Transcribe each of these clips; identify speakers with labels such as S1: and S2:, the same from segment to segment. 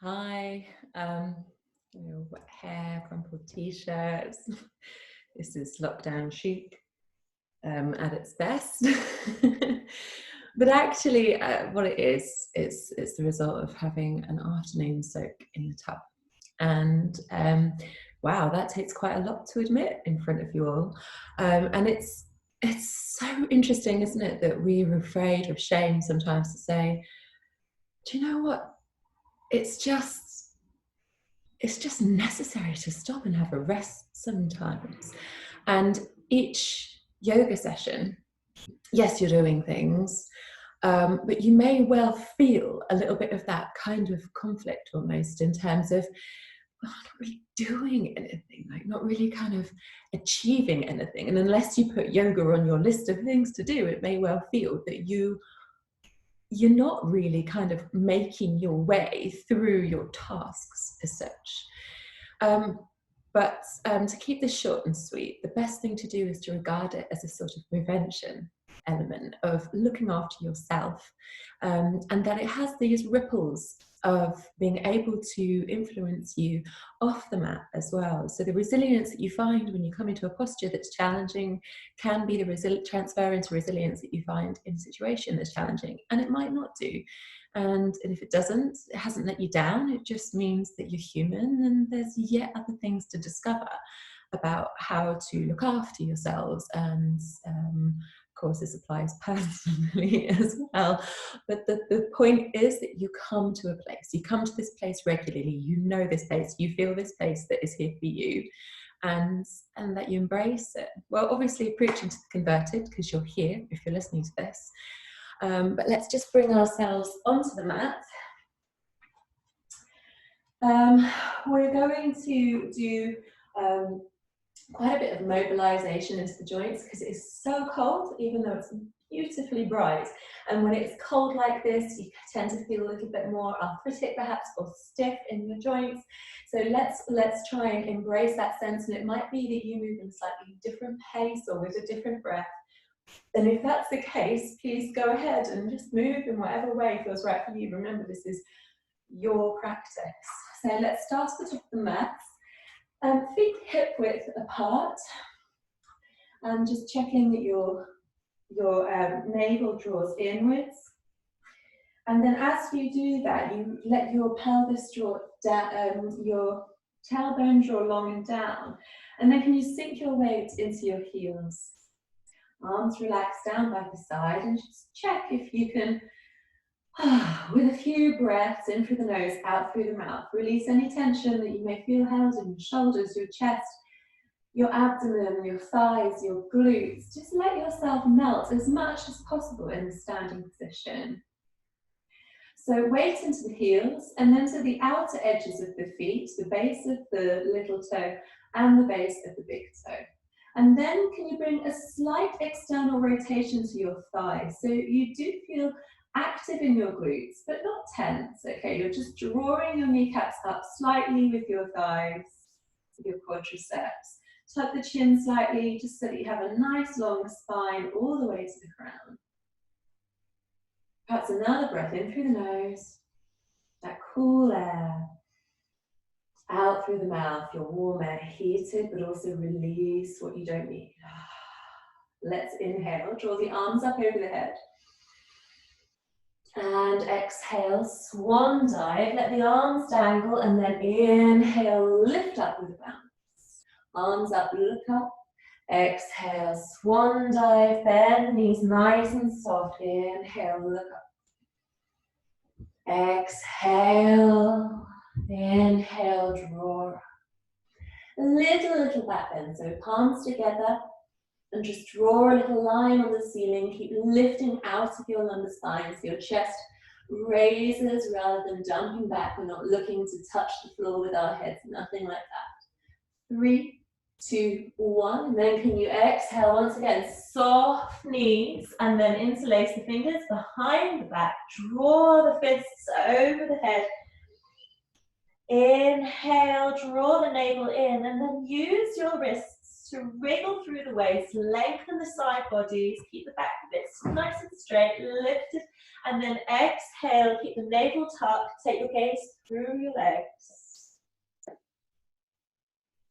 S1: Hi, wet hair, crumpled t-shirts. This is lockdown chic at its best. But actually, what it is, it's the result of having an afternoon soak in the tub. And wow, that takes quite a lot to admit in front of you all. And it's so interesting, isn't it, that we're afraid of shame sometimes to say, do you know what? It's just necessary to stop and have a rest sometimes. And each yoga session, yes, you're doing things, but you may well feel a little bit of that kind of conflict almost in terms of, well, I'm not really doing anything, like not really kind of achieving anything. And unless you put yoga on your list of things to do, it may well feel that you're not really kind of making your way through your tasks as such. But to keep this short and sweet, the best thing to do is to regard it as a sort of prevention element of looking after yourself, and that it has these ripples of being able to influence you off the mat as well. So the resilience that you find when you come into a posture that's challenging can be the transfer into resilience that you find in a situation that's challenging, and it might not do. And if it doesn't, it hasn't let you down. It just means that you're human and there's yet other things to discover about how to look after yourselves. And of course, this applies personally as well. But the point is that you come to a place, you come to this place regularly, you know this place, you feel this place that is here for you, and that you embrace it. Well, obviously preaching to the converted, because you're here if you're listening to this. But let's just bring ourselves onto the mat. We're going to do quite a bit of mobilization into the joints because it is so cold, even though it's beautifully bright. And when it's cold like this, you tend to feel a little bit more arthritic perhaps, or stiff in your joints. So let's try and embrace that sense. And it might be that you move in a slightly different pace or with a different breath. And if that's the case, please go ahead and just move in whatever way feels right for you. Remember, this is your practice. So let's start at the top of the mat. Feet hip width apart. And just checking that your navel draws inwards. And then as you do that, you let your pelvis draw down, your tailbone draw long and down. And then can you sink your weight into your heels? Arms relaxed down by the side, and just check if you can, with a few breaths in through the nose, out through the mouth, release any tension that you may feel held in your shoulders, your chest, your abdomen, your thighs, your glutes. Just let yourself melt as much as possible in the standing position. So weight into the heels and then to the outer edges of the feet, the base of the little toe and the base of the big toe. And then can you bring a slight external rotation to your thighs? So you do feel active in your glutes, but not tense, okay? You're just drawing your kneecaps up slightly with your thighs, with your quadriceps. Tuck the chin slightly, just so that you have a nice long spine all the way to the crown. Perhaps another breath in through the nose, that cool air. Out through the mouth, your warm air heated, but also release what you don't need. Let's inhale, draw the arms up over the head. And exhale, swan dive, let the arms dangle, and then inhale, lift up with a bounce. Arms up, look up. Exhale, swan dive, bend knees nice and soft. Inhale, look up. Exhale. Inhale, draw. A little back bend, so palms together, and just draw a little line on the ceiling. Keep lifting out of your lumbar spine so your chest raises rather than dumping back. We're not looking to touch the floor with our heads, nothing like that. 3, 2, 1, and then can you exhale once again, soft knees, and then interlace the fingers behind the back, draw the fists over the head. Inhale, draw the navel in, and then use your wrists to wriggle through the waist, lengthen the side bodies, keep the back a bit nice and straight, lift it, and then exhale, keep the navel tucked, take your gaze through your legs.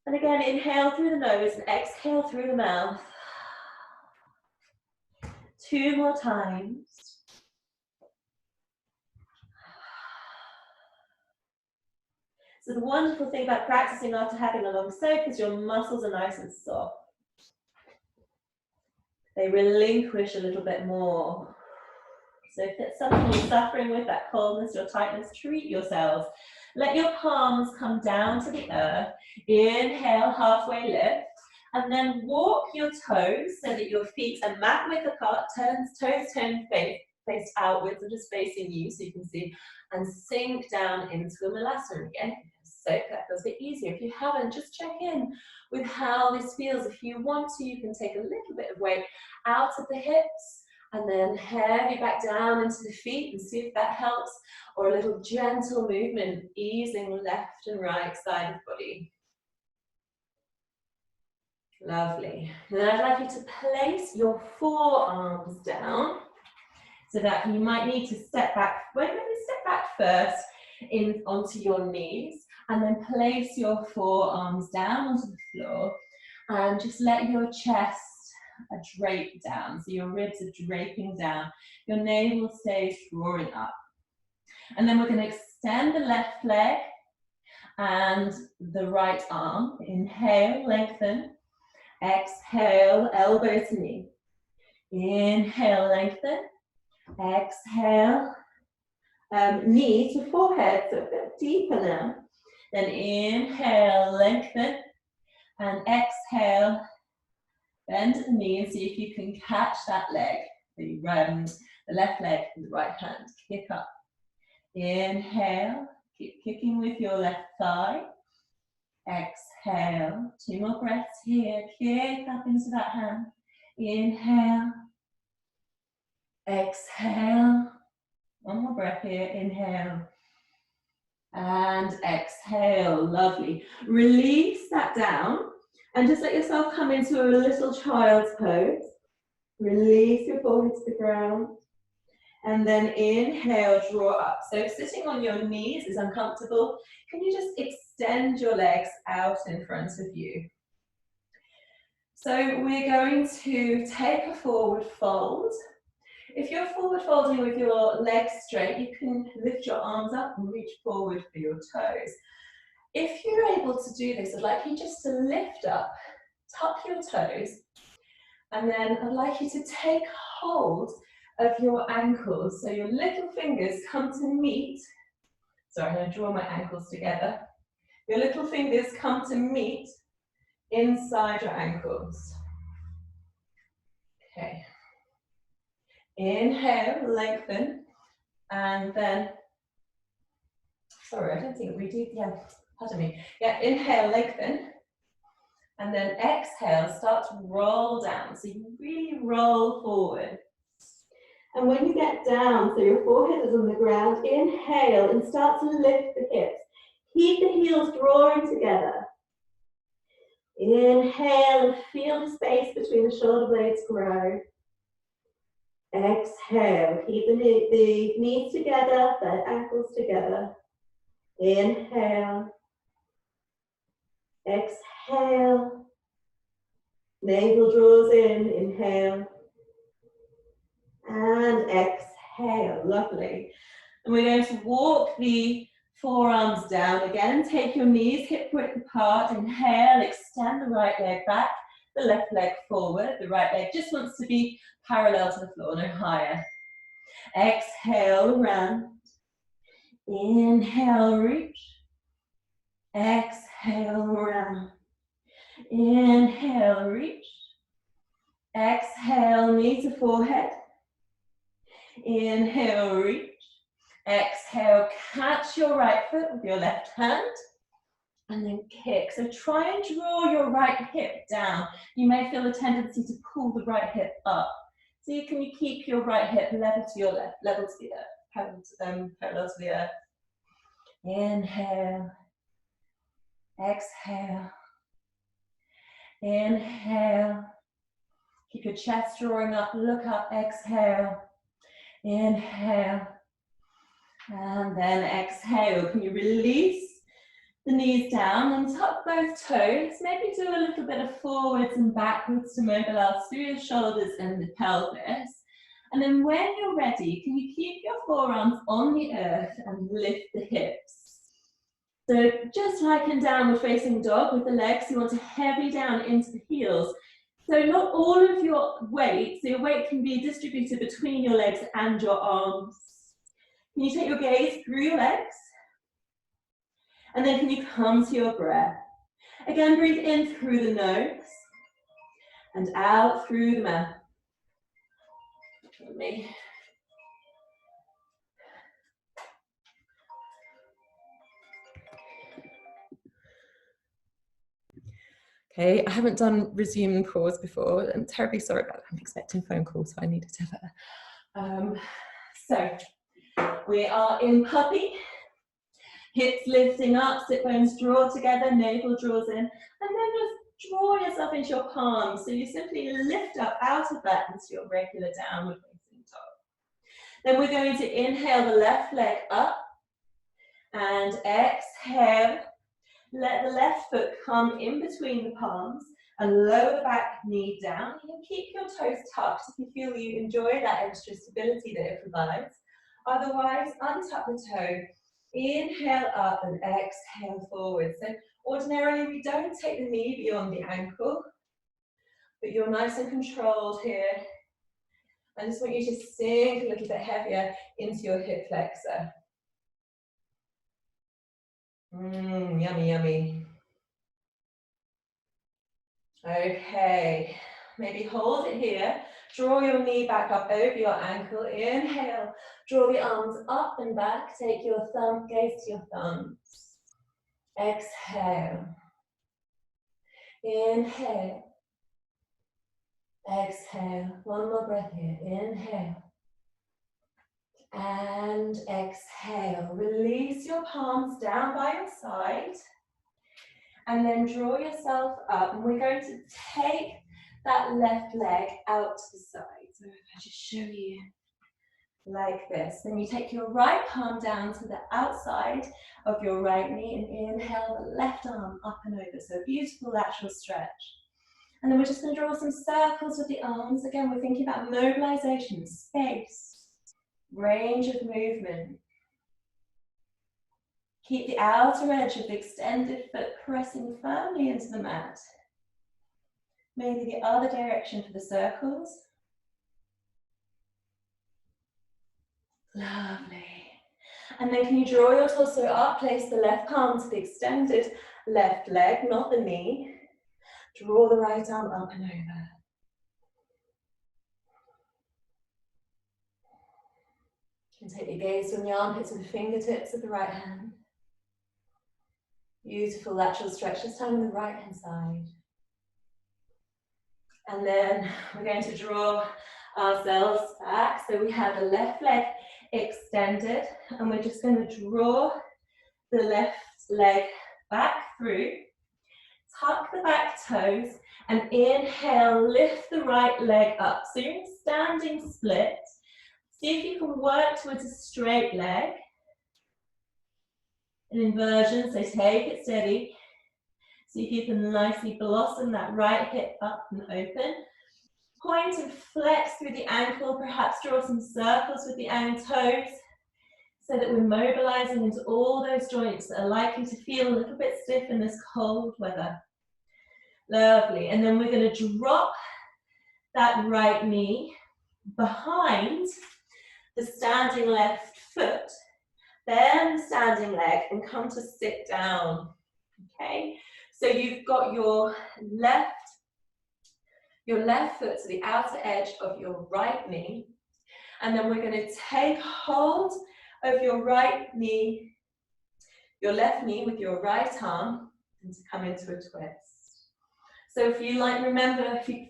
S1: And again, inhale through the nose and exhale through the mouth. 2 more times. So the wonderful thing about practicing after having a long soak is your muscles are nice and soft. They relinquish a little bit more. So if it's something you're suffering with, that coldness or tightness, treat yourselves. Let your palms come down to the earth. Inhale, halfway lift. And then walk your toes so that your feet are mat width apart, toes turn face outwards and just facing you so you can see. And sink down into a Malasana again. So that feels a bit easier. If you haven't, just check in with how this feels. If you want to, you can take a little bit of weight out of the hips and then heavy back down into the feet and see if that helps. Or a little gentle movement, easing left and right side of the body. Lovely. And then I'd like you to place your forearms down so that you might need to step back. Well, maybe step back first onto your knees and then place your forearms down onto the floor and just let your chest drape down. So your ribs are draping down. Your navel stays drawing up. And then we're going to extend the left leg and the right arm. Inhale, lengthen. Exhale, elbow to knee. Inhale, lengthen. Exhale, knee to forehead, so a bit deeper now. Then inhale, lengthen. And exhale, bend the knee and see if you can catch that leg. The left leg and the right hand. Kick up. Inhale, keep kicking with your left thigh. Exhale, 2 more breaths here. Kick up into that hand. Inhale. Exhale. 1 more breath here. Inhale. And exhale. Lovely. Release that down and just let yourself come into a little child's pose. Release your forehead to the ground. And then inhale, draw up. So if sitting on your knees is uncomfortable, can you just extend your legs out in front of you? So we're going to take a forward fold. If you're forward folding with your legs straight, you can lift your arms up and reach forward for your toes. If you're able to do this, I'd like you just to lift up, tuck your toes, and then I'd like you to take hold of your ankles. So your little fingers come to meet. Sorry, I'm going to draw my ankles together. Your little fingers come to meet inside your ankles. Okay. Inhale, lengthen, and then, sorry, I don't think we did, yeah, pardon me. Yeah, inhale, lengthen, and then exhale, start to roll down. So you really roll forward. And when you get down, so your forehead is on the ground, inhale and start to lift the hips. Keep the heels drawing together. Inhale and feel the space between the shoulder blades grow. Exhale, keep the knees together, the ankles together. Inhale. Exhale. Navel draws in, inhale. And exhale, lovely. And we're going to walk the forearms down again. Take your knees hip width apart. Inhale, extend the right leg back, the left leg forward. The right leg just wants to be parallel to the floor, no higher. Exhale, round. Inhale, reach. Exhale, round. Inhale, reach. Exhale, knee to forehead. Inhale, reach. Exhale, catch your right foot with your left hand. And then kick. So try and draw your right hip down. You may feel a tendency to pull the right hip up. So you keep your right hip level to your left, level to the earth, parallel to the earth. Inhale. Exhale. Inhale. Keep your chest drawing up, look up, exhale. Inhale. And then exhale. Can you release the knees down and tuck both toes? Maybe do a little bit of forwards and backwards to mobilize through your shoulders and the pelvis. And then when you're ready, can you keep your forearms on the earth and lift the hips? So just like in downward facing dog with the legs, you want to heavy down into the heels. So not all of your weight, so your weight can be distributed between your legs and your arms. Can you take your gaze through your legs? And then can you come to your breath? Again, breathe in through the nose and out through the mouth. Me. Okay, I haven't done resume and pause before. I'm terribly sorry about that. I'm expecting phone calls, so I needed to have it. So we are in puppy. Hips lifting up, sit bones draw together, navel draws in, and then just draw yourself into your palms. So you simply lift up out of that into your regular downward facing dog. Then we're going to inhale the left leg up and exhale. Let the left foot come in between the palms and lower the back knee down. You can keep your toes tucked if you feel you enjoy that extra stability that it provides. Otherwise, untuck the toe, inhale up and exhale forward. So ordinarily we don't take the knee beyond the ankle, but you're nice and controlled here. I just want you to sink a little bit heavier into your hip flexor. Yummy, yummy. Okay, maybe hold it here. Draw your knee back up over your ankle. Inhale, draw the arms up and back. Take your gaze to your thumbs. Exhale. Inhale. Exhale. One more breath here. Inhale. And exhale. Release your palms down by your side. And then draw yourself up. And we're going to take that left leg out to the side. So if I just show you like this. Then you take your right palm down to the outside of your right knee and inhale the left arm up and over. So beautiful lateral stretch. And then we're just going to draw some circles with the arms. Again, we're thinking about mobilization, space, range of movement. Keep the outer edge of the extended foot pressing firmly into the mat. Maybe the other direction for the circles. Lovely. And then can you draw your torso up, place the left palm to the extended left leg, not the knee. Draw the right arm up and over. You can take your gaze from the armpits to the fingertips of the right hand. Beautiful lateral stretch, this time on the right hand side. And then we're going to draw ourselves back. So we have the left leg extended, and we're just going to draw the left leg back through. Tuck the back toes and inhale, lift the right leg up. So you're in standing split. See if you can work towards a straight leg. An inversion, so take it steady. See if you can nicely blossom that right hip up and open. Point and flex through the ankle, perhaps draw some circles with the toes so that we're mobilizing into all those joints that are likely to feel a little bit stiff in this cold weather. Lovely, and then we're going to drop that right knee behind the standing left foot, bend the standing leg and come to sit down, okay? So you've got your left foot to the outer edge of your right knee, and then we're going to take hold of your right knee, your left knee with your right arm, and to come into a twist. So if you like,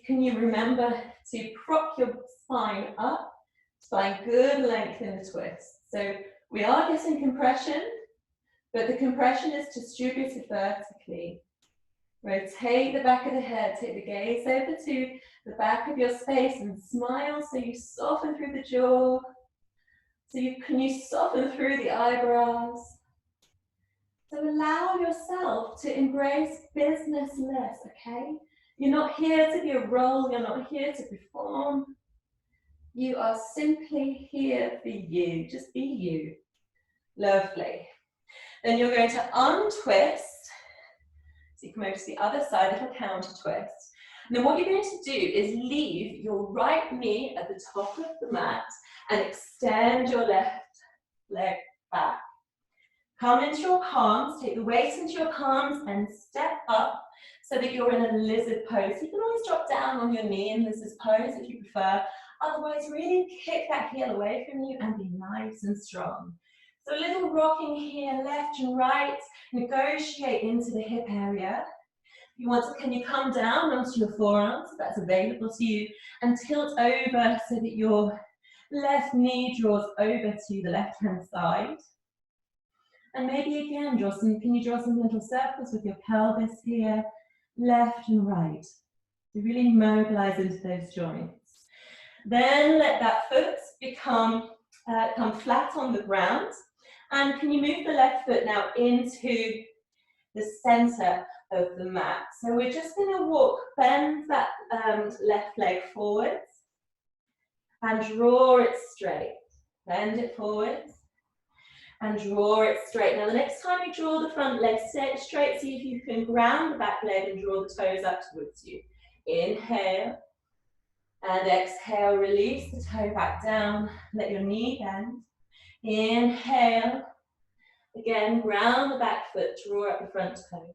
S1: can you remember to prop your spine up, find good length in the twist. So we are getting compression, but the compression is distributed vertically. Rotate the back of the head, take the gaze over to the back of your space and smile so you soften through the jaw. So can you soften through the eyebrows? So allow yourself to embrace businessless, okay? You're not here to be a role, you're not here to perform. You are simply here for you, just be you. Lovely. Then you're going to untwist. So you come over to the other side, little counter twist. And then what you're going to do is leave your right knee at the top of the mat and extend your left leg back. Come into your palms, take the weight into your palms and step up so that you're in a lizard pose. You can always drop down on your knee in lizard pose if you prefer. Otherwise, really kick that heel away from you and be nice and strong. So a little rocking here, left and right. Negotiate into the hip area. If you want to, can you come down onto your forearms if that's available to you and tilt over so that your left knee draws over to the left-hand side. And maybe again, can you draw some little circles with your pelvis here, left and right, to really mobilize into those joints. Then let that foot come flat on the ground. And can you move the left foot now into the center of the mat? So we're just going to bend that left leg forwards and draw it straight. Bend it forwards and draw it straight. Now the next time you draw the front leg straight, see if you can ground the back leg and draw the toes up towards you. Inhale and exhale, release the toe back down, let your knee bend. Inhale, again ground the back foot, draw up the front toe.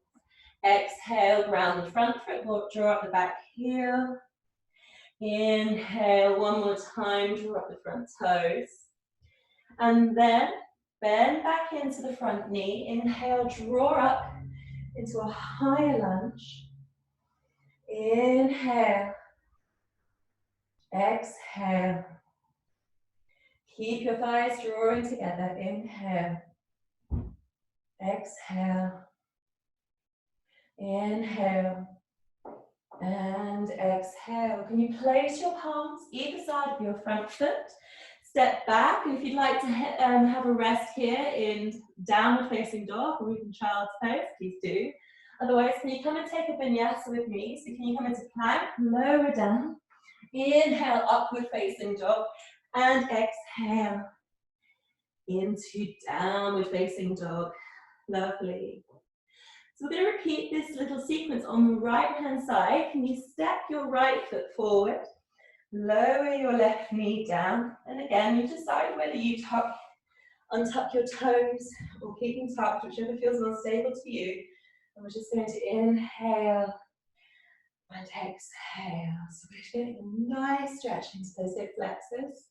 S1: Exhale, ground the front foot, draw up the back heel. Inhale, one more time, draw up the front toes. And then bend back into the front knee. Inhale, draw up into a higher lunge. Inhale. Exhale. Keep your thighs drawing together. Inhale. Exhale. Inhale. And exhale. Can you place your palms either side of your front foot? Step back, and if you'd like to have a rest here in downward facing dog or even child's pose, please do. Otherwise, can you come and take a vinyasa with me? So can you come into plank, lower down, inhale, upward facing dog, and exhale into downward facing dog. Lovely. So we're going to repeat this little sequence on the right hand side. Can you step your right foot forward? Lower your left knee down, and again, you decide whether you untuck your toes or keep them tucked, whichever feels more stable to you. And we're just going to inhale and exhale. So we're getting a nice stretch into those hip flexors.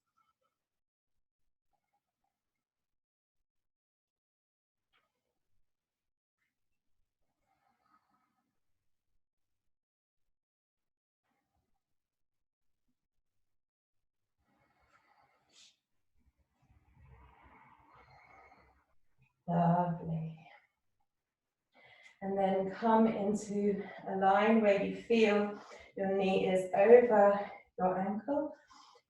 S1: Lovely. And then come into a line where you feel your knee is over your ankle.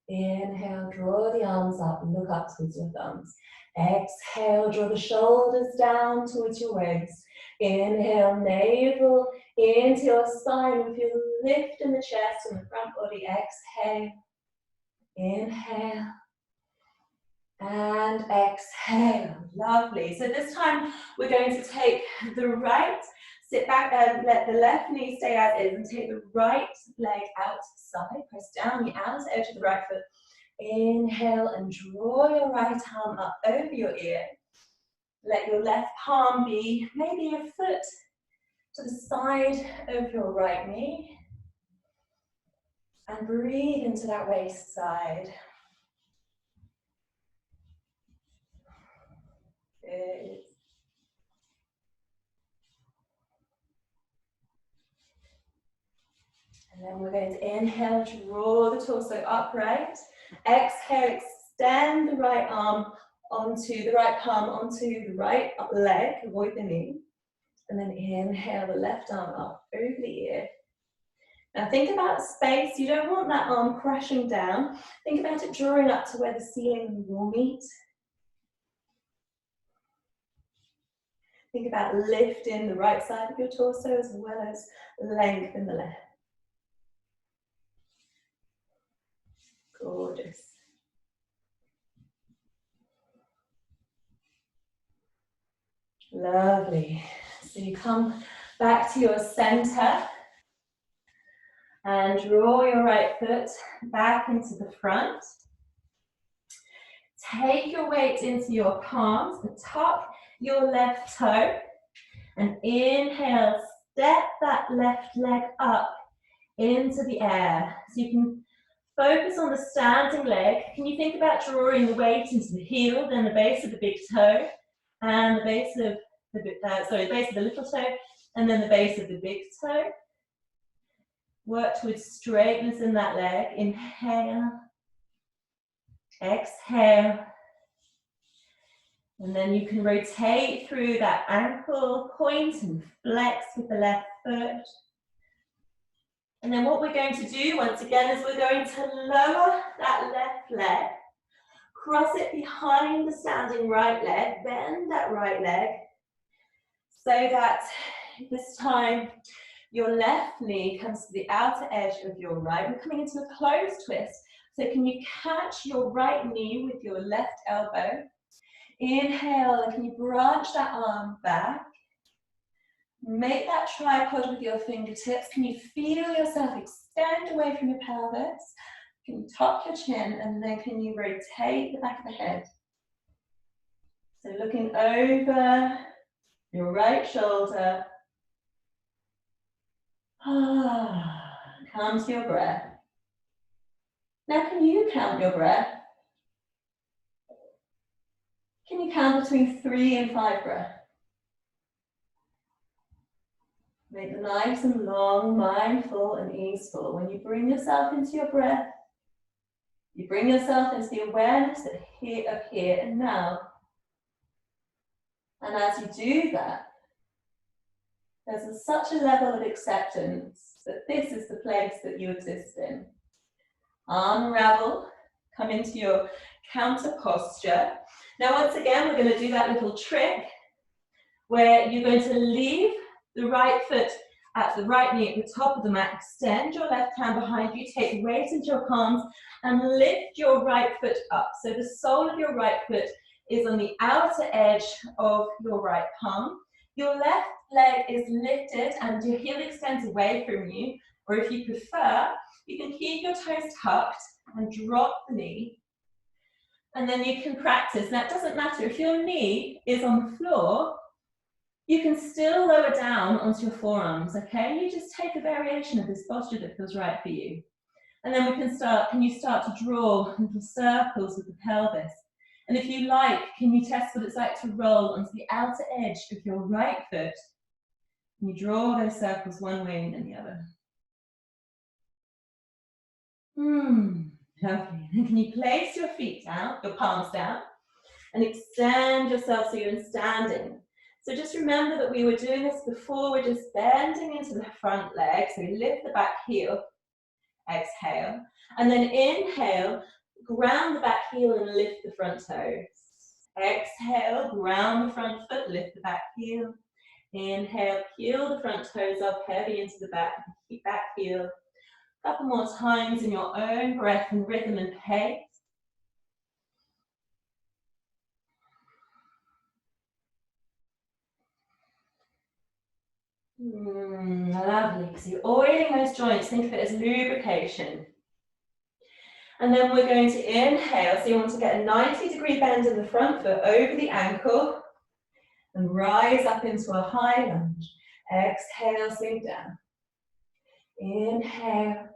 S1: Inhale, draw the arms up, look up towards your thumbs. Exhale, draw the shoulders down towards your waist. Inhale, navel into your spine with your lift in the chest and the front body. Exhale, inhale, and exhale. Lovely. So this time we're going to take the right, sit back and let the left knee stay as is and take the right leg outside. Press down the outer edge of the right foot. Inhale and draw your right arm up over your ear. Let your left palm be maybe a foot to the side of your right knee. And breathe into that waist side. Good. And then we're going to inhale, draw the torso upright. Exhale, extend the right arm onto the right palm onto the right leg, avoid the knee. And then inhale the left arm up over the ear. Now think about space. You don't want that arm crashing down. Think about it drawing up to where the ceiling and the wall meet. Think about lifting the right side of your torso as well as lengthen the left. Gorgeous. Lovely. So you come back to your center and draw your right foot back into the front. Take your weight into your palms and tuck your left toe. And inhale, step that left leg up into the air. So you can focus on the standing leg. Can you think about drawing the weight into the heel, then the base of the big toe, and the base of the base of the little toe, and then the base of the big toe. Work towards straightness in that leg. Inhale, exhale, and then you can rotate through that ankle point and flex with the left foot. And then what we're going to do once again is we're going to lower that left leg, cross it behind the standing right leg, bend that right leg, so that this time your left knee comes to the outer edge of your right. We're coming into a closed twist. So can you catch your right knee with your left elbow? Inhale, and can you branch that arm back? Make that tripod with your fingertips. Can you feel yourself extend away from your pelvis? Can you tuck your chin, and then can you rotate the back of the head? So looking over your right shoulder. Come to your breath. Now can you count your breath? Can you count between 3 and 5 breaths? Make them nice and long, mindful and easeful. When you bring yourself into your breath, you bring yourself into the awareness of here and now. And as you do that, there's such a level of acceptance that this is the place that you exist in. Unravel, come into your counter posture. Now once again, we're going to do that little trick where you're going to leave the right foot at the right knee at the top of the mat, extend your left hand behind you, take weight into your palms and lift your right foot up. So the sole of your right foot is on the outer edge of your right palm. Your left leg is lifted and your heel extends away from you, or if you prefer, you can keep your toes tucked and drop the knee. And then you can practice. Now it doesn't matter if your knee is on the floor, you can still lower down onto your forearms, okay? You just take a variation of this posture that feels right for you. And then we can start, can you start to draw little circles with the pelvis? And if you like, can you test what it's like to roll onto the outer edge of your right foot? And you draw those circles one way and then the other. Lovely. And can you place your feet down, your palms down, and extend yourself so you're in standing. So just remember that we were doing this before. We're just bending into the front leg. So we lift the back heel, exhale, and then inhale, ground the back heel and lift the front toes. Exhale, ground the front foot, lift the back heel. Inhale, peel the front toes up, heavy into the back, keep back heel. A couple more times in your own breath and rhythm and pace. Lovely. So you're oiling those joints, think of it as lubrication. And then we're going to inhale. So you want to get a 90-degree bend in the front foot over the ankle and rise up into a high lunge. Exhale, sink down. Inhale.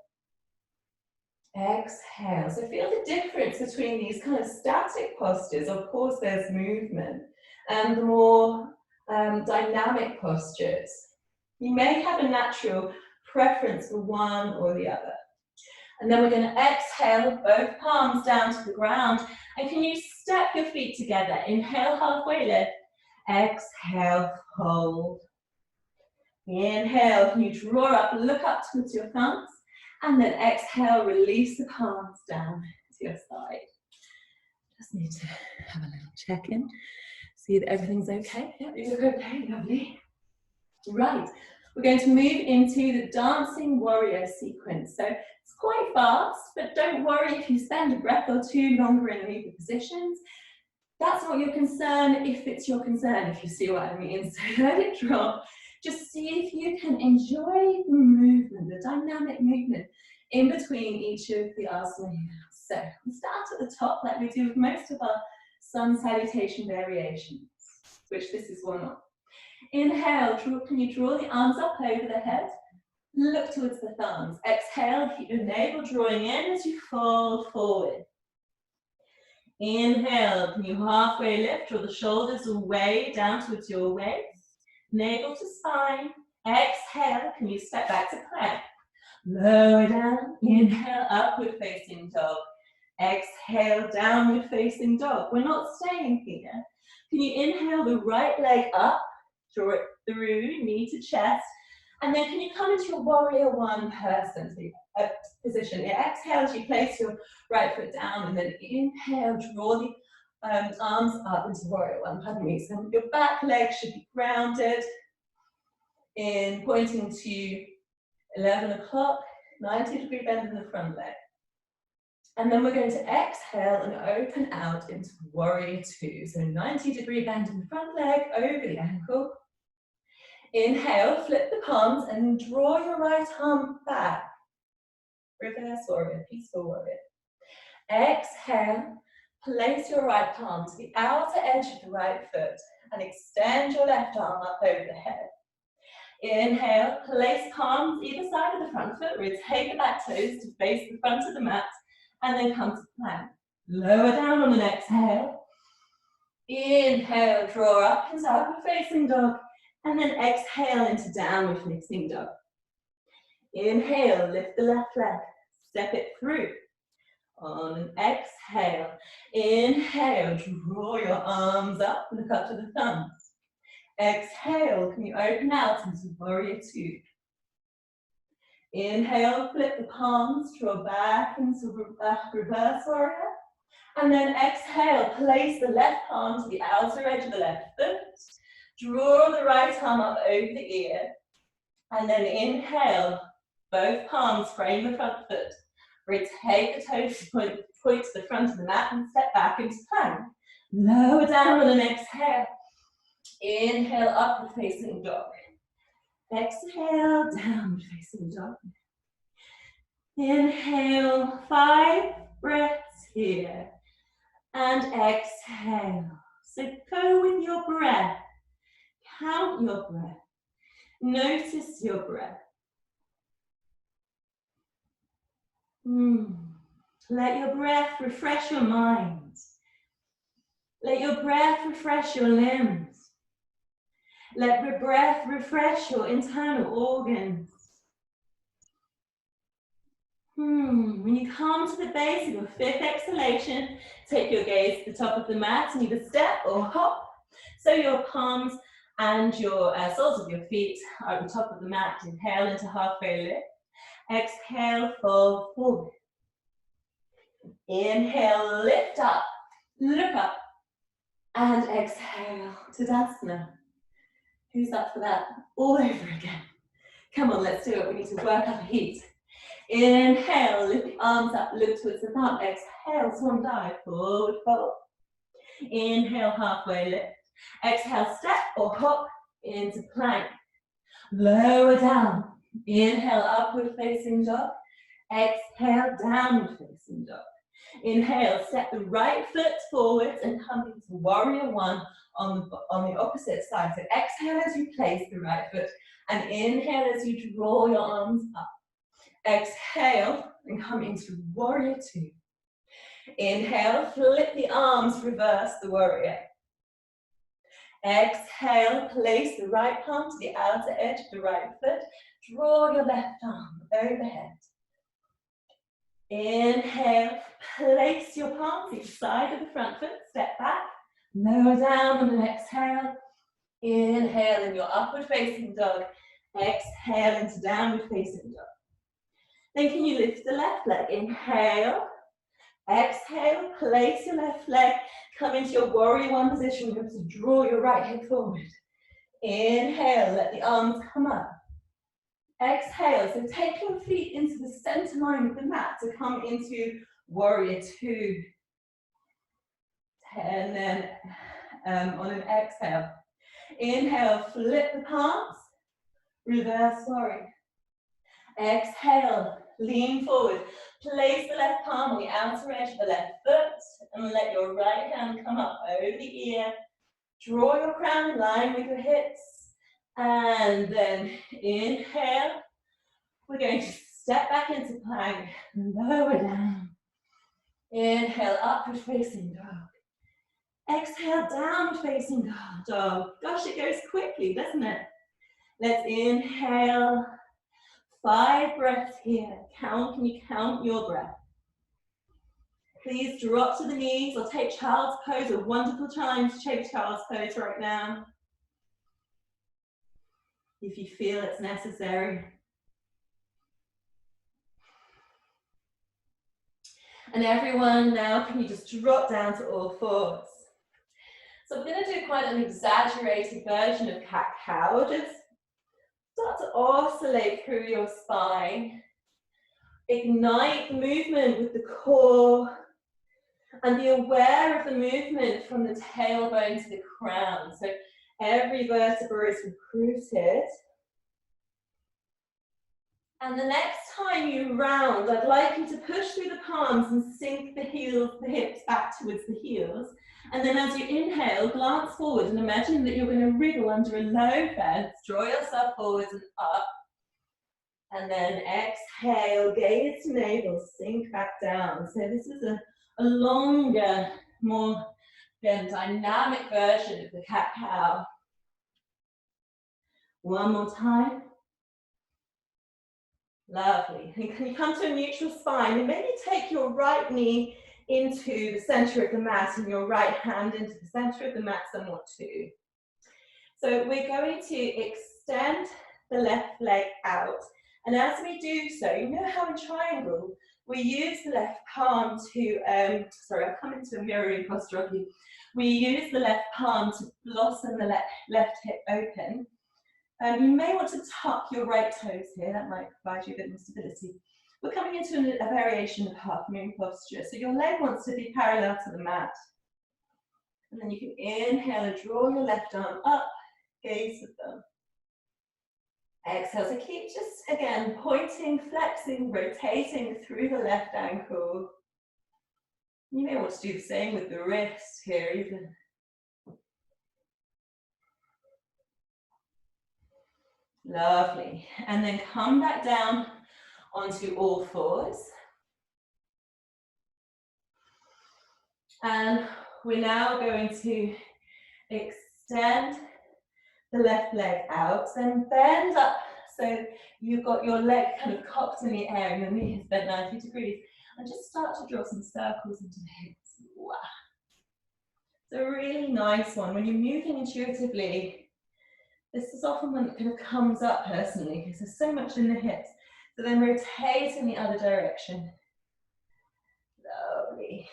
S1: Exhale. So feel the difference between these kind of static postures. Of course, there's movement, and the more dynamic postures. You may have a natural preference for one or the other. And then we're going to exhale, both palms down to the ground. And can you step your feet together? Inhale, halfway lift. Exhale, fold. Inhale, can you draw up, look up towards your thumbs, and then exhale, release the palms down to your side. Just need to have a little check-in, see that everything's okay. Yep, you look okay, lovely. Right, we're going to move into the dancing warrior sequence. So it's quite fast, but don't worry if you spend a breath or two longer in either positions. That's not your concern if it's your concern, if you see what I mean. So let it drop. Just see if you can enjoy the movement, the dynamic movement in between each of the asana. So we start at the top like we do with most of our sun salutation variations, which this is one of. Inhale, can you draw the arms up over the head? Look towards the thumbs. Exhale, keep your navel drawing in as you fold forward. Inhale, can you halfway lift, draw the shoulders away down towards your waist, navel to spine. Exhale, can you step back to plank? Lower down, inhale, upward facing dog. Exhale, downward facing dog. We're not staying here. Can you inhale the right leg up, draw it through, knee to chest, and then can you come into your warrior one position. Exhale as you place your right foot down, and then inhale, draw the arms up into warrior one, pardon me. So your back leg should be grounded in pointing to 11 o'clock, 90-degree bend in the front leg. And then we're going to exhale and open out into warrior two. So 90-degree bend in the front leg, over the ankle. Inhale, flip the palms and draw your right arm back. Reverse warrior, peaceful warrior. Exhale, place your right palm to the outer edge of the right foot and extend your left arm up over the head. Inhale, place palms either side of the front foot, rotate the back toes to face the front of the mat, and then come to plank. Lower down on an exhale. Inhale, draw up into upward facing dog, and then exhale into downward facing dog. Inhale, lift the left leg, step it through. On an exhale, inhale, draw your arms up, look up to the thumbs. Exhale, can you open out into warrior two? Inhale, flip the palms, draw back into reverse warrior. And then exhale, place the left palm to the outer edge of the left foot. Draw the right arm up over the ear. And then inhale, both palms frame the front foot. Rotate the toes to point to the front of the mat and step back into plank. Lower down on an exhale. Inhale, upward facing dog. Exhale, downward facing dog. Inhale, 5 breaths here. And exhale. So go with your breath. Count your breath. Notice your breath. Let your breath refresh your mind. Let your breath refresh your limbs. Let your breath refresh your internal organs. When you come to the base of your 5th exhalation, take your gaze to the top of the mat and either step or hop. So your palms and your soles of your feet are at the top of the mat. Inhale into halfway lift. Exhale, fold forward. Inhale, lift up, look up, and exhale, Tadasana. Who's up for that? All over again. Come on, let's do it. We need to work up heat. Inhale, lift the arms up, look towards the thumb. Exhale, swan dive, forward fold. Inhale, halfway lift. Exhale, step or hop into plank. Lower down. Inhale, upward facing dog. Exhale, downward facing dog. Inhale, step the right foot forwards and come into warrior one on the opposite side. So exhale as you place the right foot and inhale as you draw your arms up. Exhale and come into warrior two. Inhale, flip the arms, reverse the warrior. Exhale, place the right palm to the outer edge of the right foot. Draw your left arm overhead. Inhale, place your palm to the side of the front foot, step back, lower down on an exhale. Inhale in your upward facing dog Exhale into downward facing dog. Then can you lift the left leg? Inhale. Exhale, place your left leg. Come into your warrior one position. You're going to draw your right hip forward. Inhale, let the arms come up. Exhale, so take your feet into the center line of the mat to come into warrior two. And then on an exhale, inhale, flip the palms, reverse warrior. Exhale, lean forward. Place the left palm on the outer edge of the left foot and let your right hand come up over the ear. Draw your crown in line with your hips. And then inhale. We're going to step back into plank, lower down. Inhale, upward facing dog. Exhale, downward facing dog. Gosh, it goes quickly, doesn't it? Let's inhale. 5 breaths here. Can you count your breath? Please drop to the knees or take child's pose. A wonderful time to take child's pose right now, if you feel it's necessary. And everyone now, can you just drop down to all fours? So I'm going to do quite an exaggerated version of cat-cow. Just start to oscillate through your spine. Ignite the movement with the core. And be aware of the movement from the tailbone to the crown. So every vertebra is recruited. And the next time you round, I'd like you to push through the palms and sink the heels, the hips back towards the heels. And then as you inhale, glance forward and imagine that you're going to wriggle under a low fence. Draw yourself forwards and up. And then exhale, gaze to navel, sink back down. So this is a longer, more dynamic version of the cat-cow. One more time. Lovely. And can you come to a neutral spine and maybe take your right knee into the center of the mat and your right hand into the center of the mat somewhat too. So we're going to extend the left leg out. And as we do so, you know how in triangle, we use the left palm to, sorry, I've come into a mirroring posture of you. We use the left palm to blossom the left hip open. You may want to tuck your right toes here, that might provide you a bit more stability. We're coming into a variation of half moon posture. So your leg wants to be parallel to the mat. And then you can inhale and draw your left arm up, gaze at them. Exhale, so keep just, again, pointing, flexing, rotating through the left ankle. You may want to do the same with the wrist here even. Lovely. And then come back down onto all fours. And we're now going to extend the left leg out, then bend up so you've got your leg kind of cocked in the air and your knee is bent 90 degrees. And just start to draw some circles into the hips. Wow. It's a really nice one. When you're moving intuitively, this is often when it kind of comes up personally because there's so much in the hips. So then rotate in the other direction. Lovely.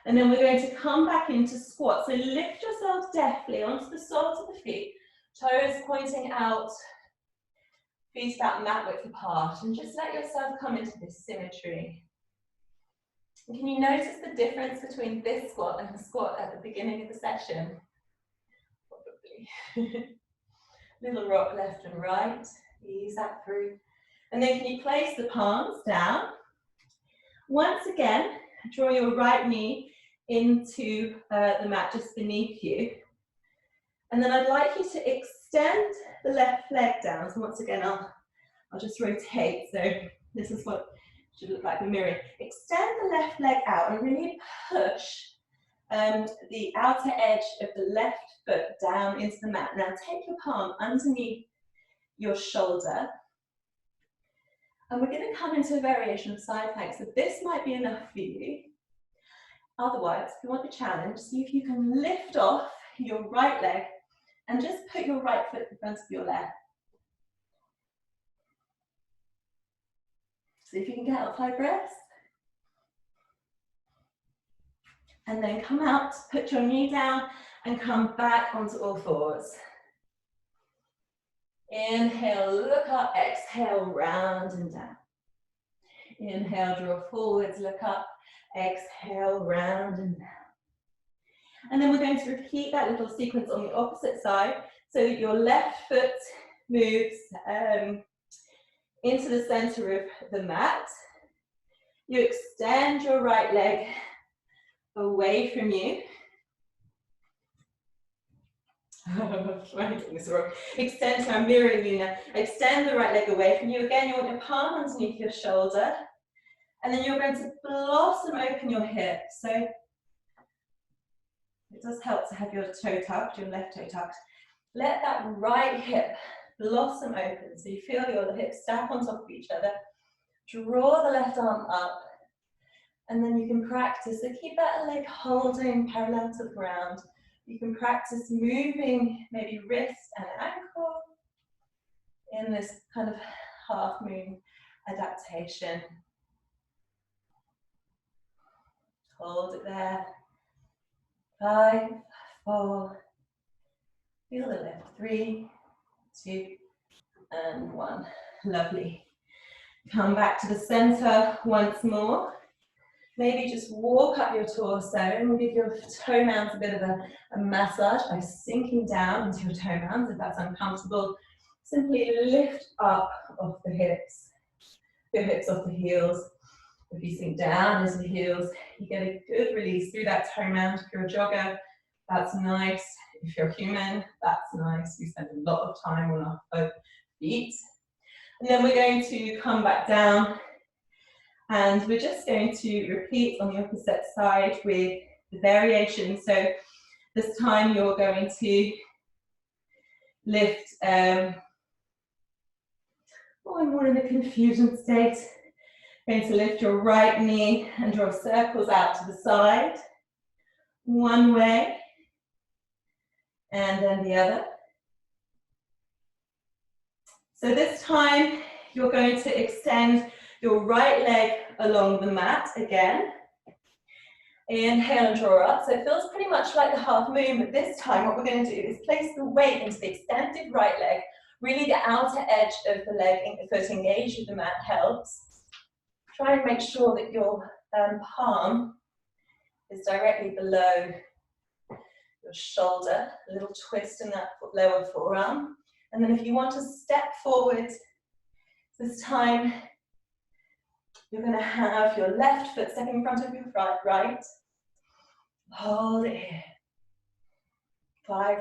S1: And then we're going to come back into squat. So lift yourself deftly onto the soles of the feet, toes pointing out, feet about mat width apart, and just let yourself come into this symmetry. And can you notice the difference between this squat and the squat at the beginning of the session? Probably. Little rock left and right, ease that through. And then can you place the palms down? Once again, draw your right knee into the mat just beneath you. And then I'd like you to extend the left leg down. So once again, I'll just rotate. So this is what it should look like in mirroring. Extend the left leg out and really push the outer edge of the left foot down into the mat. Now take your palm underneath your shoulder. And we're going to come into a variation of side plank. So this might be enough for you. Otherwise, if you want the challenge, see if you can lift off your right leg and just put your right foot in front of your left. So if you can get out 5 breaths. And then come out, put your knee down and come back onto all fours. Inhale, look up, exhale, round and down. Inhale, draw forwards, look up, exhale, round and down. And then we're going to repeat that little sequence on the opposite side so that your left foot moves into the center of the mat. You extend your right leg away from you. Extend, so I'm mirroring you now. Extend the right leg away from you. Again, you want your palm underneath your shoulder. And then you're going to blossom open your hips. So it does help to have your toe tucked, your left toe tucked. Let that right hip blossom open. So you feel your hips stack on top of each other. Draw the left arm up. And then you can practice. So keep that leg holding parallel to the ground. You can practice moving maybe wrist and ankle in this kind of half moon adaptation. Hold it there. 5, 4. Feel the lift. 3, 2, and 1. Lovely. Come back to the center once more. Maybe just walk up your torso and give your toe mounds a bit of a massage by sinking down into your toe mounds if that's uncomfortable. Simply lift up off the hips, your hips off the heels. If you sink down into the heels, you get a good release through that toe mound. If you're a jogger, that's nice. If you're human, that's nice. We spend a lot of time on our both feet. And then we're going to come back down. And we're just going to repeat on the opposite side with the variation. So this time you're going to lift, I'm more in a confusion state. Going to lift your right knee and draw circles out to the side. One way, and then the other. So this time you're going to extend your right leg along the mat again. Inhale and draw up. So it feels pretty much like the half moon, but this time what we're going to do is place the weight into the extended right leg. Really the outer edge of the leg, the foot engaged with the mat helps. Try and make sure that your palm is directly below your shoulder. A little twist in that lower forearm. And then if you want to step forward, this time you're going to have your left foot stepping in front of your right. Hold it here. 5.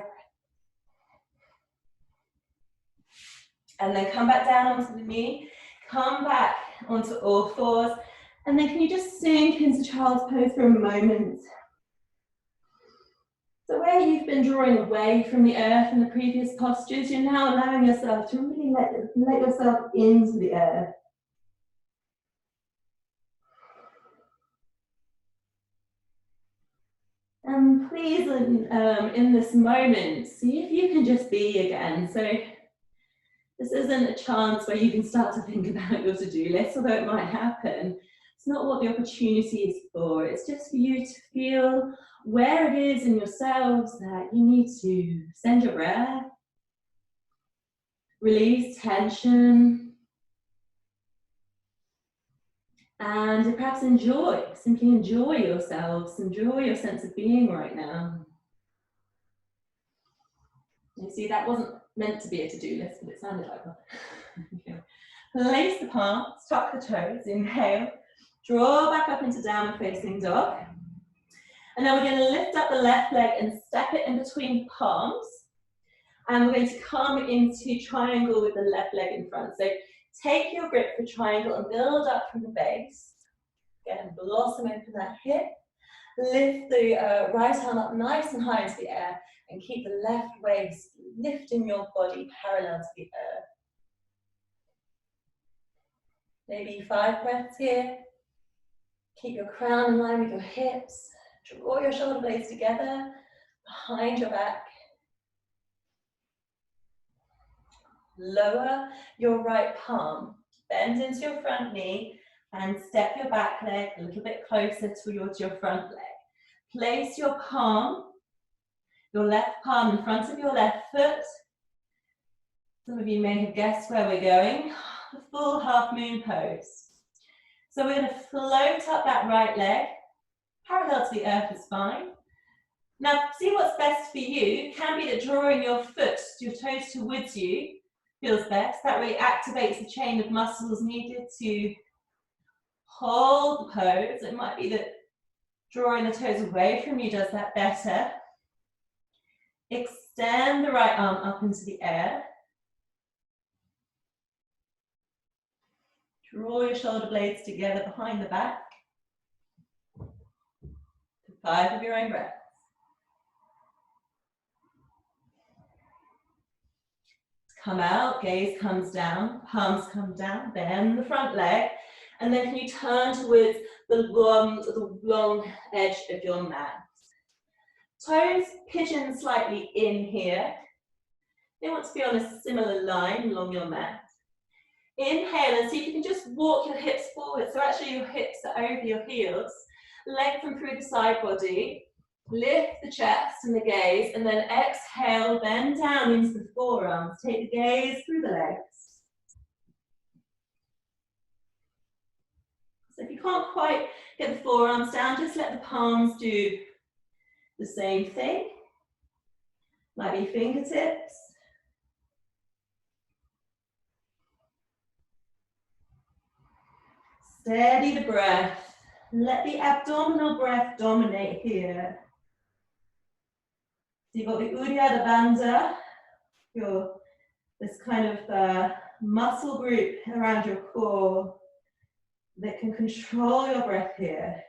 S1: And then come back down onto the knee. Come back onto all fours. And then can you just sink into child's pose for a moment? So where you've been drawing away from the earth in the previous postures, you're now allowing yourself to really let yourself into the earth. And please, in this moment, see if you can just be again. So this isn't a chance where you can start to think about your to-do list, although it might happen. It's not what the opportunity is for. It's just for you to feel where it is in yourselves that you need to send your breath, release tension, and perhaps simply enjoy yourselves, enjoy your sense of being right now. You see, that wasn't meant to be a to-do list, but it sounded like one. Okay. Place the palms, tuck the toes, inhale, draw back up into downward facing dog. And now we're going to lift up the left leg and step it in between palms. And we're going to come into triangle with the left leg in front. So take your grip for triangle and build up from the base. Again, blossom open that hip. Lift the right arm up nice and high into the air and keep the left waist lifting your body parallel to the earth. Maybe 5 breaths here. Keep your crown in line with your hips. Draw your shoulder blades together behind your back. Lower your right palm bend into your front knee and step your back leg a little bit closer towards your front leg. Place your palm, your left palm in front of your left foot. Some of you may have guessed where we're going. The full half moon pose. So we're going to float up that right leg, parallel to the earth is fine. Now, see what's best for you. It can be that drawing your foot, your toes towards you feels best. That way it activates the chain of muscles needed to hold the pose. It might be that drawing the toes away from you does that better. Extend the right arm up into the air. Draw your shoulder blades together behind the back. 5 of your own breaths. Come out, gaze comes down, palms come down, bend the front leg, and then can you turn towards the long edge of your mat. Toes pigeon slightly in here. They want to be on a similar line along your mat. Inhale and see if you can just walk your hips forward. So actually your hips are over your heels. Lengthen through the side body. Lift the chest and the gaze, and then exhale, bend down into the forearms. Take the gaze through the legs. So if you can't quite get the forearms down, just let the palms do the same thing. Might be fingertips. Steady the breath. Let the abdominal breath dominate here. So you've got the Uddiyana Bandha, this kind of muscle group around your core that can control your breath here.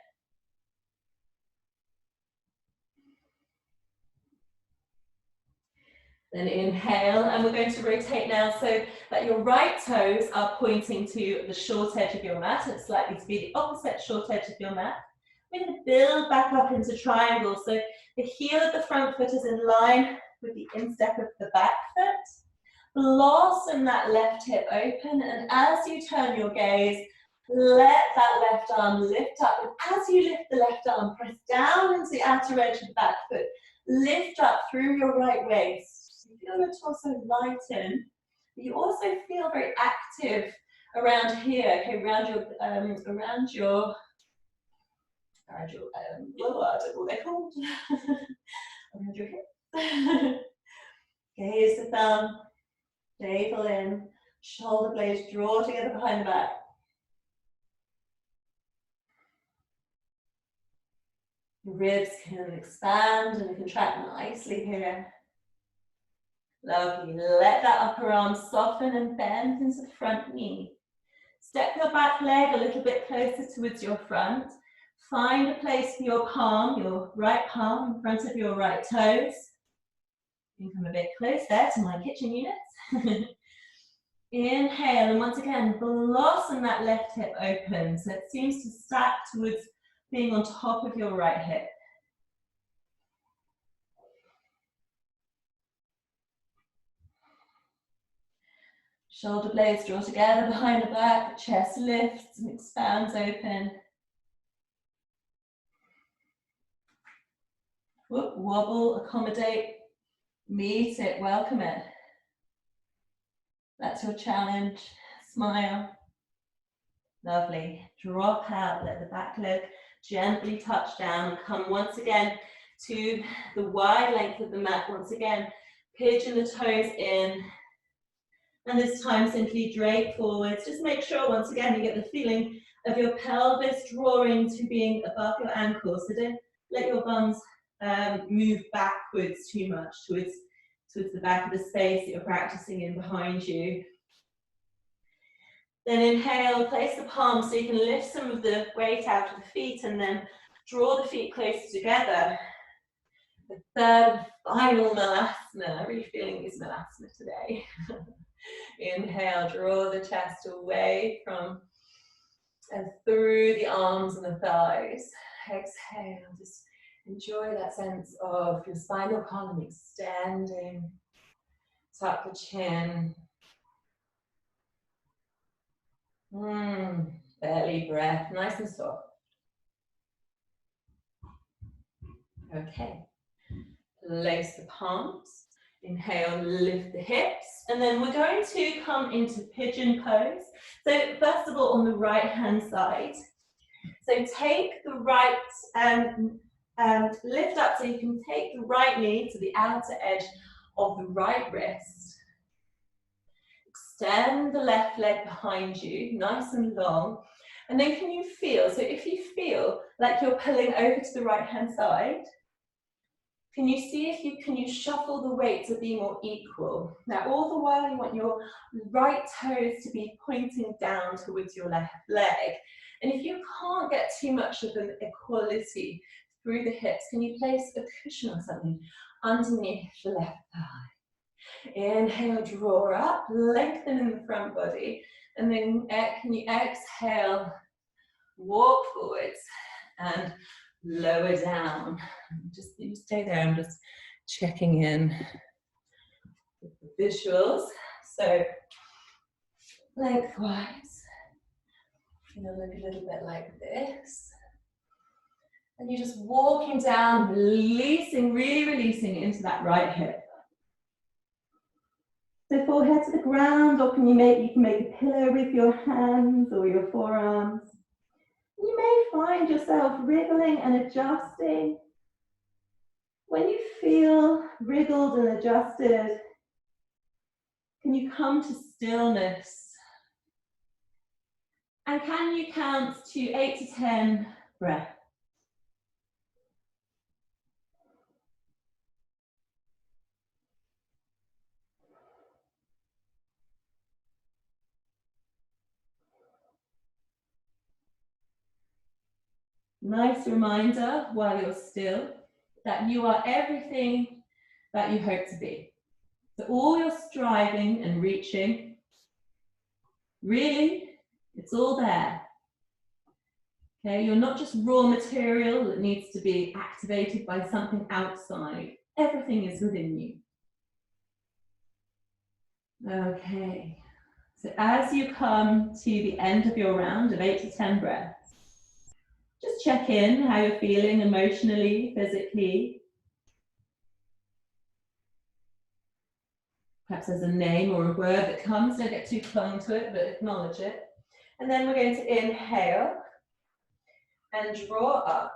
S1: Then inhale, and we're going to rotate now so that your right toes are pointing to the short edge of your mat. It's likely to be the opposite short edge of your mat. We're going to build back up into triangle. So the heel of the front foot is in line with the instep of the back foot. Blossom that left hip open, and as you turn your gaze, let that left arm lift up. And as you lift the left arm, press down into the outer edge of the back foot. Lift up through your right waist. You feel your torso lighten, but you also feel very active around here, okay, around your I don't know what they're called. Around your hip. Gaze the thumb, navel in, shoulder blades draw together behind the back. Your ribs can expand and contract nicely here. Lovely. Let that upper arm soften and bend into the front knee. Step your back leg a little bit closer towards your front. Find a place for your palm, your right palm in front of your right toes. You can come a bit close there to my kitchen units. Inhale, and once again, blossom that left hip open. So it seems to stack towards being on top of your right hip. Shoulder blades draw together behind the back, the chest lifts and expands open. Whoop, wobble, accommodate, meet it, welcome it. That's your challenge. Smile. Lovely. Drop out, let the back leg gently touch down. Come once again to the wide length of the mat. Once again, pigeon the toes in. And this time simply drape forwards. Just make sure once again you get the feeling of your pelvis drawing to being above your ankles. So don't let your bums move backwards too much towards the back of the space that you're practicing in behind you. Then inhale, place the palms so you can lift some of the weight out of the feet and then draw the feet closer together. The third final Malasana. I'm really feeling this Malasana today. Inhale, draw the chest away from and through the arms and the thighs. Exhale, just enjoy that sense of your spinal column extending. Tuck the chin. Belly breath, nice and soft. Okay. Place the palms. Inhale, lift the hips. And then we're going to come into pigeon pose. So first of all, on the right-hand side. So take the right, lift up so you can take the right knee to the outer edge of the right wrist. Extend the left leg behind you, nice and long. And then can you feel, so if you feel like you're pulling over to the right-hand side, can you see if you can shuffle the weight to be more equal? Now, all the while you want your right toes to be pointing down towards your left leg. And if you can't get too much of an equality through the hips, can you place a cushion or something underneath the left thigh? Inhale, draw up, lengthen in the front body, and then can you exhale, walk forwards and lower down. Just you stay there, I'm just checking in with the visuals. So lengthwise, you're gonna look a little bit like this. And you're just walking down, releasing, really releasing into that right hip. So forehead to the ground, or can you make a pillow with your hands or your forearms. You may find yourself wriggling and adjusting. When you feel wriggled and adjusted, can you come to stillness? And can you count to 8 to 10 breaths? Nice reminder while you're still that you are everything that you hope to be. So all your striving and reaching, really, it's all there. Okay, you're not just raw material that needs to be activated by something outside. Everything is within you. Okay, so as you come to the end of your round of 8 to 10 breaths, just check in how you're feeling emotionally, physically. Perhaps there's a name or a word that comes, don't get too clung to it, but acknowledge it. And then we're going to inhale and draw up.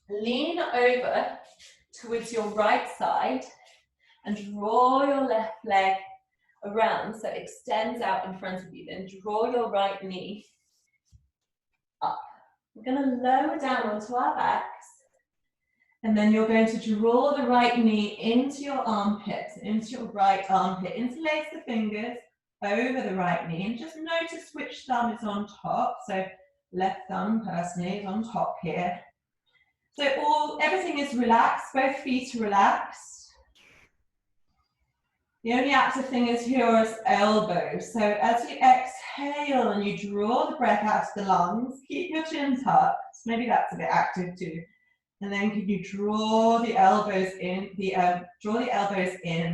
S1: Lean over towards your right side and draw your left leg around so it extends out in front of you. Then draw your right knee up. We're going to lower down onto our backs. And then you're going to draw the right knee into your armpit, into your right armpit. Interlace the fingers over the right knee and just notice which thumb is on top. So left thumb personally is on top here. So everything is relaxed, both feet are relaxed. The only active thing is your elbows. So as you exhale and you draw the breath out of the lungs, keep your chin tucked. Maybe that's a bit active too. And then can you draw the elbows in,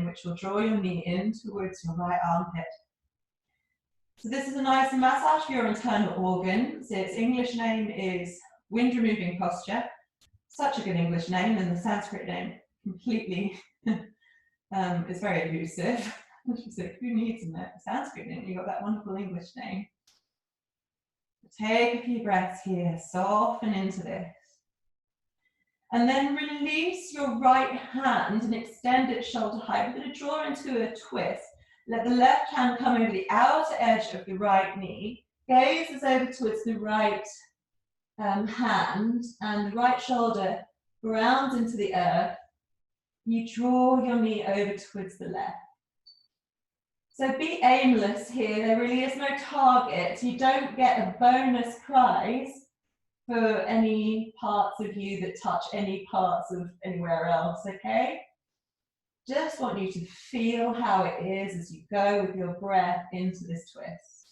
S1: which will draw your knee in towards your right armpit. So this is a nice massage for your internal organs. Its English name is wind removing posture. Such a good English name, and the Sanskrit name completely is very elusive. Like, who needs a Sanskrit name? You got that wonderful English name. Take a few breaths here, soften into this. And then release your right hand and extend it shoulder height. We're going to draw into a twist. Let the left hand come over the outer edge of the right knee. Gaze is over towards the right hand, and the right shoulder grounds into the earth. You draw your knee over towards the left. So be aimless here. There really is no target. You don't get a bonus prize for any parts of you that touch any parts of anywhere else, okay? Just want you to feel how it is as you go with your breath into this twist.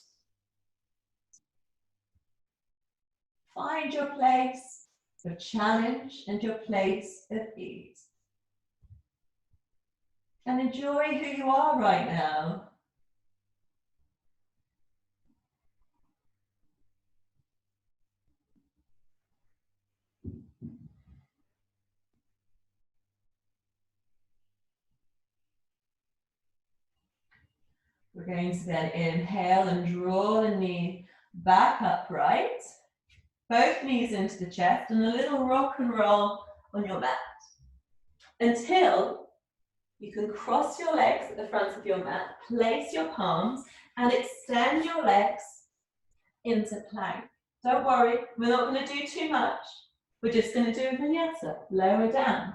S1: Find your place of challenge and your place of ease. And enjoy who you are right now. We're going to then inhale and draw the knee back upright. Both knees into the chest and a little rock and roll on your mat until you can cross your legs at the front of your mat, place your palms and extend your legs into plank. Don't worry, we're not going to do too much. We're just going to do a vinyasa, lower down.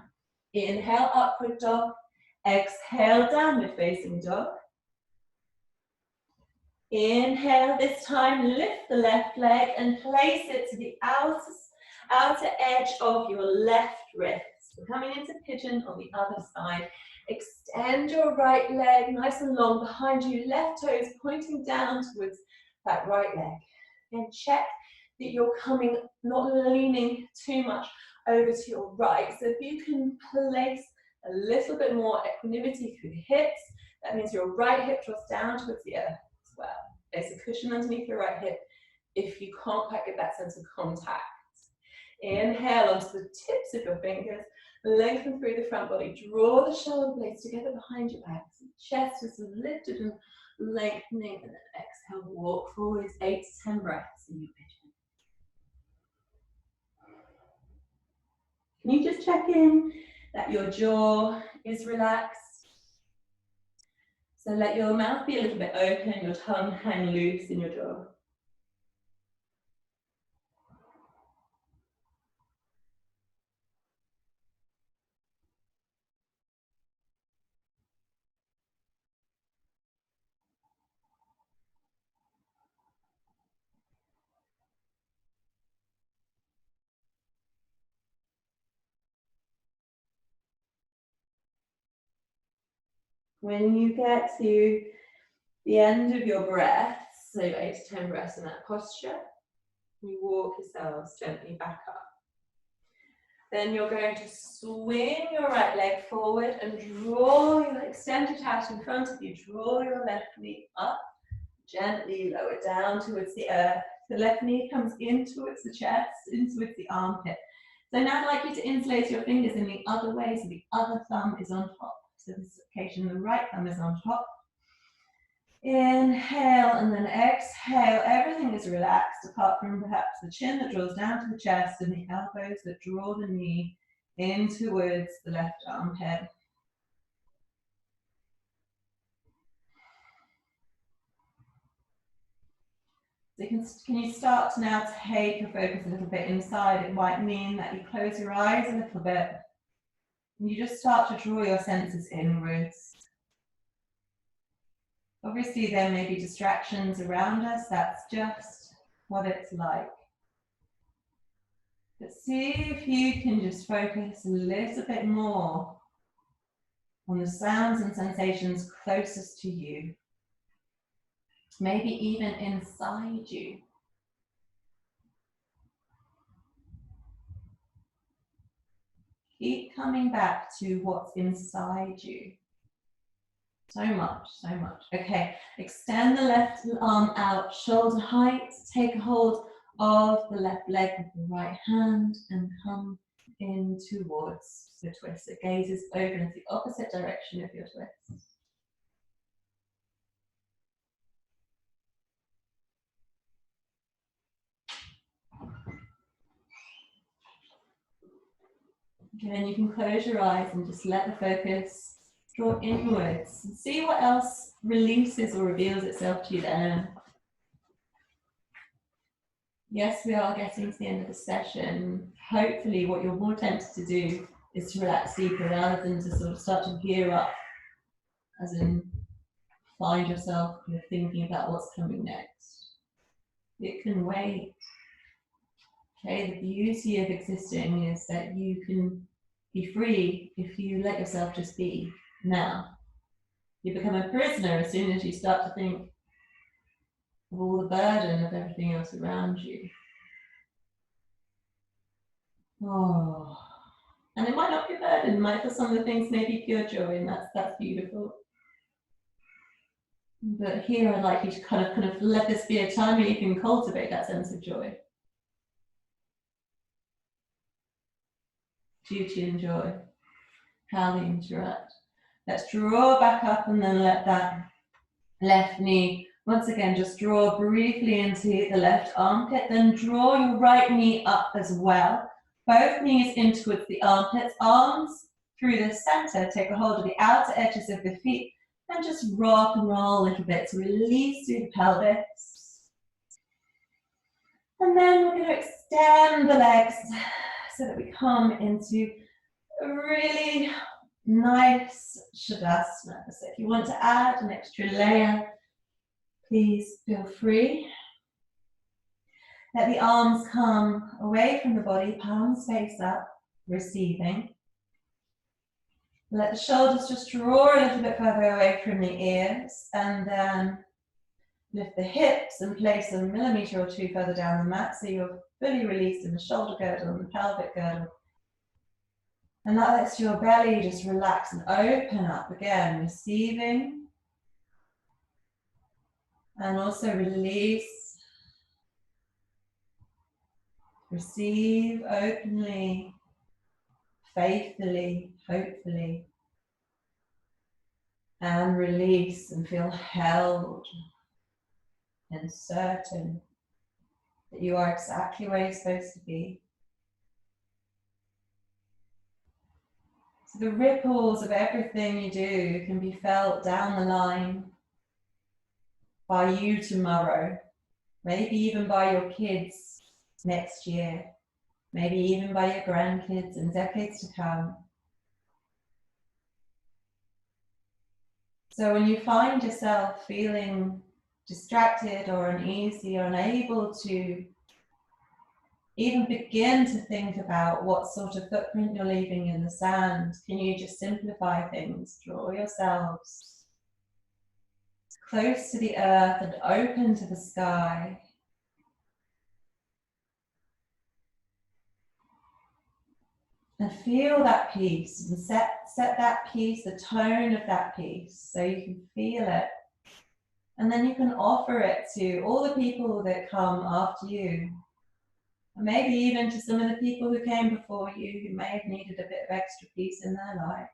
S1: Inhale, upward dog. Exhale, downward facing dog. Inhale, this time lift the left leg and place it to the outer edge of your left wrist. We're coming into pigeon on the other side. Extend your right leg nice and long behind you, left toes pointing down towards that right leg. And check that you're coming, not leaning too much over to your right. So if you can place a little bit more equanimity through the hips, that means your right hip draws down towards the earth as well. There's a cushion underneath your right hip if you can't quite get that sense of contact. Inhale onto the tips of your fingers, lengthen through the front body, draw the shoulder blades together behind your back. So chest is lifted and lengthening, and then exhale, walk forwards, 8 to 10 breaths in your pigeon. Can you just check in that your jaw is relaxed? So let your mouth be a little bit open, your tongue hang loose in your jaw. When you get to the end of your breath, so 8 to 10 breaths in that posture, you walk yourselves gently back up. Then you're going to swing your right leg forward and draw your extended out in front of you. Draw your left knee up, gently lower down towards the earth. The left knee comes in towards the chest, in towards the armpit. So now I'd like you to interlace your fingers in the other way, so the other thumb is on top. So this occasion, the right thumb is on top. Inhale and then exhale. Everything is relaxed apart from perhaps the chin that draws down to the chest and the elbows that draw the knee in towards the left armpit. So can you start to now take your focus a little bit inside? It might mean that you close your eyes a little bit and you just start to draw your senses inwards. Obviously, there may be distractions around us. That's just what it's like. But see if you can just focus a little bit more on the sounds and sensations closest to you. Maybe even inside you. Keep coming back to what's inside you. So much, so much. Okay, extend the left arm out, shoulder height. Take a hold of the left leg with the right hand and come in towards the twist. The gaze is open in the opposite direction of your twist. Okay, then you can close your eyes and just let the focus draw inwards and see what else releases or reveals itself to you there. Yes, we are getting to the end of the session. Hopefully what you're more tempted to do is to relax deeper rather than to sort of start to gear up, as in find yourself thinking about what's coming next. It can wait. Okay, the beauty of existing is that you can be free if you let yourself just be now. You become a prisoner as soon as you start to think of all the burden of everything else around you. Oh, and it might not be a burden. It might, for some of the things, maybe pure joy, and that's beautiful. But here, I'd like you to kind of let this be a time where you can cultivate that sense of joy, duty, and joy. How they interact. Let's draw back up and then let that Left knee, once again, just draw briefly into the left armpit, then draw your right knee up as well. Both knees in towards the armpits, arms through the center, take a hold of the outer edges of the feet, and just rock and roll a little bit to release through the pelvis. And then we're going to extend the legs so that we come into a really nice Shavasana. So if you want to add an extra layer, please feel free. Let the arms come away from the body, palms face up, receiving. Let the shoulders just draw a little bit further away from the ears, and then lift the hips and place a millimeter or two further down the mat so you're fully released in the shoulder girdle and the pelvic girdle. And that lets your belly just relax and open up again, receiving. And also release. Receive openly, faithfully, hopefully. And release and feel held and certain that you are exactly where you're supposed to be. So the ripples of everything you do can be felt down the line by you tomorrow, maybe even by your kids next year, maybe even by your grandkids in decades to come. So when you find yourself feeling distracted or uneasy or unable to even begin to think about what sort of footprint you're leaving in the sand, can you just simplify things? Draw yourselves close to the earth and open to the sky. And feel that peace and set that peace, the tone of that peace, so you can feel it. And then you can offer it to all the people that come after you. And maybe even to some of the people who came before you who may have needed a bit of extra peace in their life.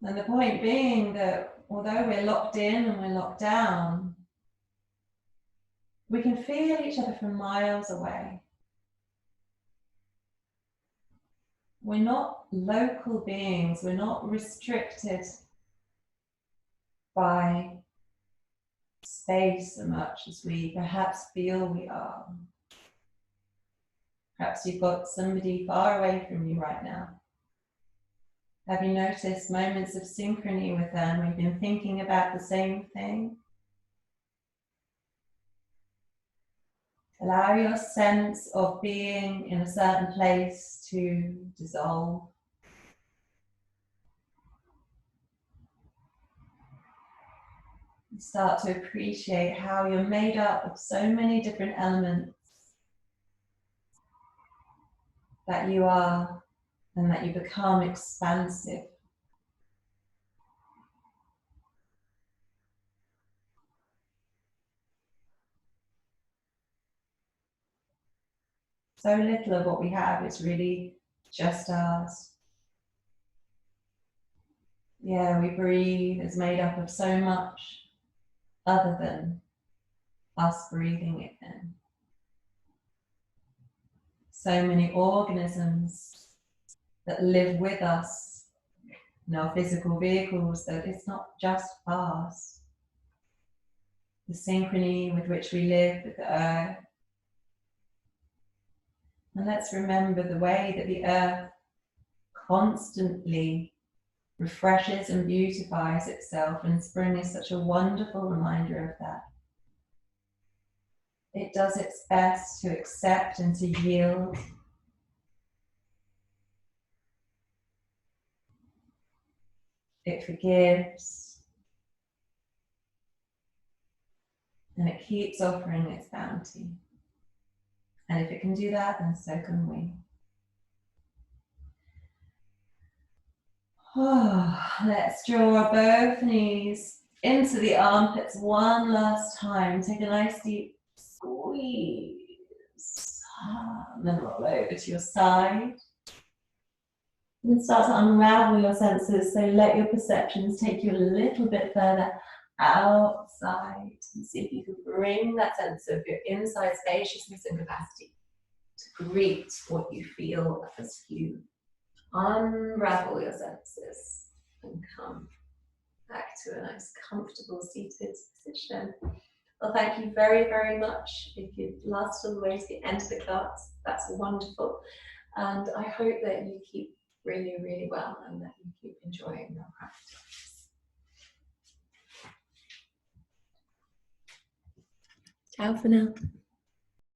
S1: And the point being that although we're locked in and we're locked down, we can feel each other from miles away. We're not local beings, we're not restricted by space so much as we perhaps feel we are. Perhaps you've got somebody far away from you right now. Have you noticed moments of synchrony with them? We've been thinking about the same thing. Allow your sense of being in a certain place to dissolve. Start to appreciate how you're made up of so many different elements that you are, and that you become expansive. So little of what we have is really just ours. Yeah, we breathe is made up of so much other than us breathing it in. So many organisms that live with us in our physical vehicles, that it's not just ours. The synchrony with which we live with the earth. And let's remember the way that the earth constantly refreshes and beautifies itself, and spring is such a wonderful reminder of that. It does its best to accept and to yield. It forgives. And it keeps offering its bounty. And if it can do that, then so can we. Let's draw both knees into the armpits one last time. Take a nice deep squeeze. And then roll over to your side. And then start to unravel your senses, so let your perceptions take you a little bit further outside, and see if you can bring that sense of your inside spaciousness and capacity to greet what you feel as you unravel your senses and come back to a nice comfortable seated position. Well, thank you very, very much. If you've lasted all the way to the end of the class, that's wonderful. And I hope that you keep really, really well and that you keep enjoying your practice. Ciao for now.